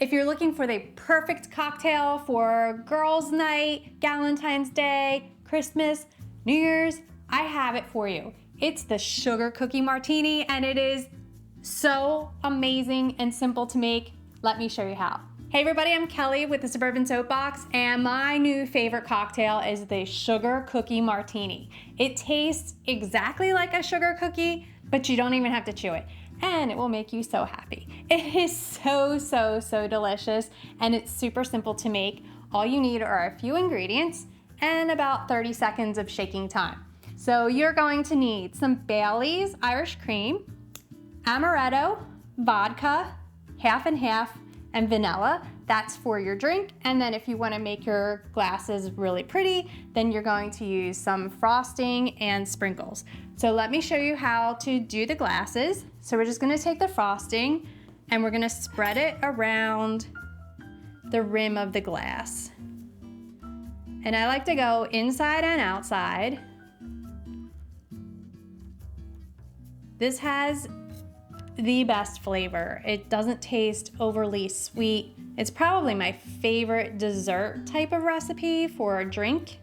If you're looking for the perfect cocktail for girls' night, Valentine's Day, Christmas, New Year's, I have it for you. It's the sugar cookie martini, and it is so amazing and simple to make. Let me show you how. Hey everybody, I'm Kelly with the Suburban Soapbox, and my new favorite cocktail is the sugar cookie martini. It tastes exactly like a sugar cookie, but you don't even have to chew it. And it will make you so happy. It is so delicious, and it's super simple to make. All you need are a few ingredients and about 30 seconds of shaking time. So you're going to need some Bailey's Irish cream, amaretto, vodka, half and half, and vanilla. That's for your drink. And then if you want to make your glasses really pretty, then you're going to use some frosting and sprinkles. So let me show you how to do the glasses. So we're just going to take the frosting and we're going to spread it around the rim of the glass. And I like to go inside and outside. This has the best flavor. It doesn't taste overly sweet. It's probably my favorite dessert type of recipe for a drink.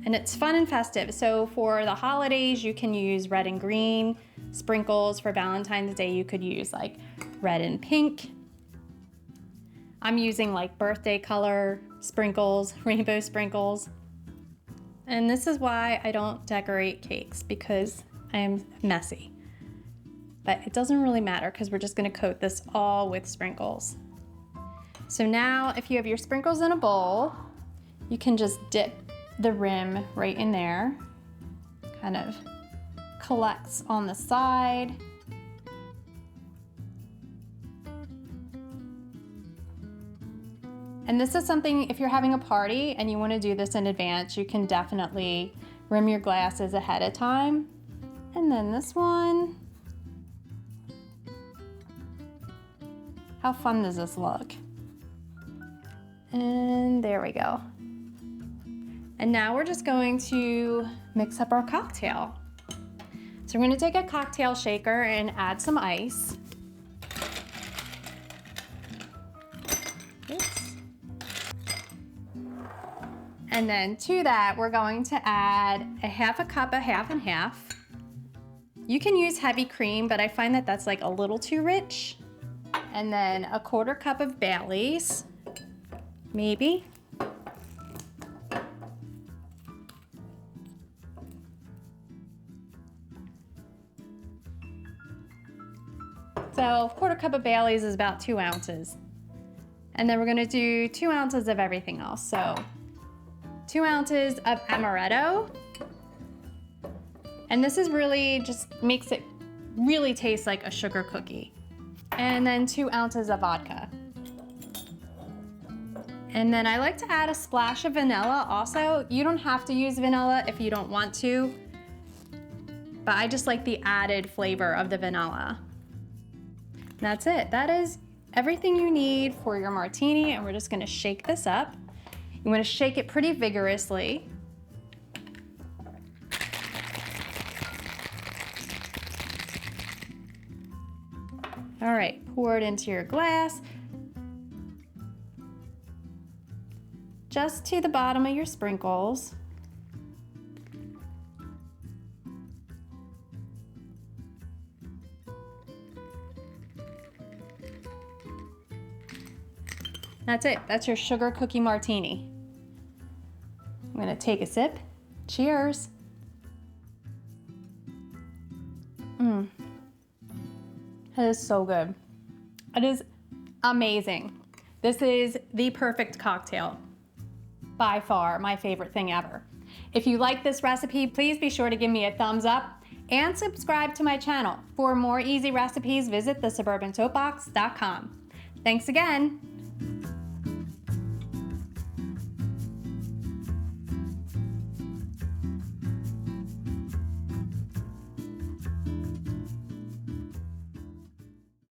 And it's fun and festive. So for the holidays, you can use red and green sprinkles. For Valentine's Day, you could use like red and pink. I'm using like birthday color sprinkles, rainbow sprinkles. And this is why I don't decorate cakes, because I am messy. But it doesn't really matter because we're just gonna coat this all with sprinkles. So now if you have your sprinkles in a bowl, you can just dip the rim right in there. Kind of collects on the side. And this is something, if you're having a party and you want to do this in advance, you can definitely rim your glasses ahead of time. And then this one. How fun does this look? And there we go. And now we're just going to mix up our cocktail. So we're going to take a cocktail shaker and add some ice. Oops. And then to that, we're going to add a half a cup of half and half. You can use heavy cream, but I find that that's like a little too rich. And then a quarter cup of Bailey's, maybe. So a quarter cup of Bailey's is about 2 ounces. And then we're gonna do 2 ounces of everything else. So 2 ounces of amaretto. And this is really just makes it really taste like a sugar cookie. And then 2 ounces of vodka. And then I like to add a splash of vanilla also. You don't have to use vanilla if you don't want to, but I just like the added flavor of the vanilla. And that's it. That is everything you need for your martini, and we're just gonna shake this up. You wanna shake it pretty vigorously. All right, pour it into your glass. Just to the bottom of your sprinkles. That's it, that's your sugar cookie martini. I'm gonna take a sip. Cheers. It is so good. It is amazing. This is the perfect cocktail. By far, my favorite thing ever. If you like this recipe, please be sure to give me a thumbs up and subscribe to my channel. For more easy recipes, visit thesuburbansoapbox.com. Thanks again.